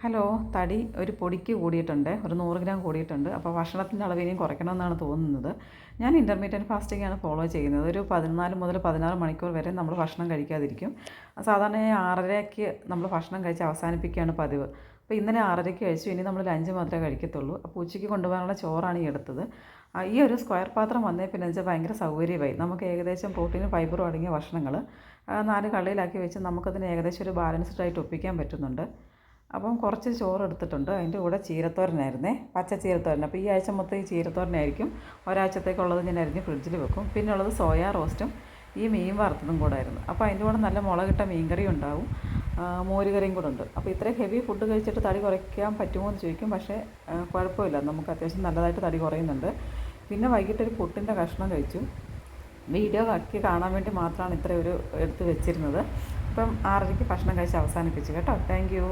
Hello. തടി ഒരു പൊടിക്ക് കൂടിയിട്ടുണ്ട്, ഒരു 100 ഗ്രാം കൂടിയിട്ടുണ്ട്. അപ്പോൾ ഭക്ഷണത്തിൻ്റെ അളവ് ഇനിയും കുറയ്ക്കണമെന്നാണ് തോന്നുന്നത്. ഞാൻ ഇൻ്റർമീഡിയറ്റ് ഫാസ്റ്റിംഗ് ആണ് ഫോളോ ചെയ്യുന്നത്. ഒരു 14 മുതൽ 16 മണിക്കൂർ വരെ നമ്മൾ ഭക്ഷണം കഴിക്കാതിരിക്കും. സാധാരണ 6:30ക്ക് നമ്മൾ ഭക്ഷണം കഴിച്ച് അവസാനിപ്പിക്കുകയാണ് പതിവ്. അപ്പോൾ ഇന്നലെ 6:30ക്ക് കഴിച്ചു, ഇനി നമ്മൾ ലഞ്ച് മാത്രമേ കഴിക്കത്തുള്ളൂ. അപ്പോൾ ഉച്ചയ്ക്ക് കൊണ്ടുപോകാനുള്ള ചോറാണ് ഈ എടുത്തത്. ഈ ഒരു സ്ക്വയർ പാത്രം വന്നേ പിന്നെ വെച്ചാൽ ഭയങ്കര സൗകര്യമായി. നമുക്ക് ഏകദേശം പ്രോട്ടീനും ഫൈബറും അടങ്ങിയ ഭക്ഷണങ്ങൾ 4 കള്ളിയിലാക്കി വെച്ച് നമുക്കതിന് ഏകദേശം ഒരു ബാലൻസ്ഡ് ആയിട്ട് ഒപ്പിക്കാൻ പറ്റുന്നുണ്ട്. അപ്പം കുറച്ച് ചോറ് എടുത്തിട്ടുണ്ട്. അതിൻ്റെ കൂടെ ചീരത്തോരനായിരുന്നേ, പച്ച ചീരത്തോരൻ. അപ്പോൾ ഈ ആഴ്ച മൊത്തം ഈ ചീരത്തോരനായിരിക്കും. ഒരാഴ്ചത്തേക്കുള്ളത് ഞാൻ അരിഞ്ഞ് ഫ്രിഡ്ജിൽ വെക്കും. പിന്നെ ഉള്ളത് സോയാ റോസ്റ്റും ഈ മീൻ വറുത്തതും കൂടെ ആയിരുന്നു. അപ്പോൾ അതിൻ്റെ കൂടെ നല്ല മുളകിട്ട മീൻകറിയും ഉണ്ടാവും, മോരുകറിയും കൂടെ ഉണ്ട്. അപ്പോൾ ഇത്രയും ഹെവി ഫുഡ് കഴിച്ചിട്ട് തടി കുറയ്ക്കാൻ പറ്റുമോ എന്ന് ചോദിക്കും. പക്ഷേ കുഴപ്പമില്ല, നമുക്ക് അത്യാവശ്യം നല്ലതായിട്ട് തടി കുറയുന്നുണ്ട്. പിന്നെ വൈകിട്ടൊരു പുട്ടിൻ്റെ കഷ്ണം കഴിച്ചു. വീഡിയോ ആക്കി കാണാൻ വേണ്ടി മാത്രമാണ് ഇത്ര ഒരു എടുത്ത് വെച്ചിരുന്നത്. അപ്പം 6:30ക്ക് ഭക്ഷണം കഴിച്ച് അവസാനിപ്പിച്ചു കേട്ടോ. Thank you.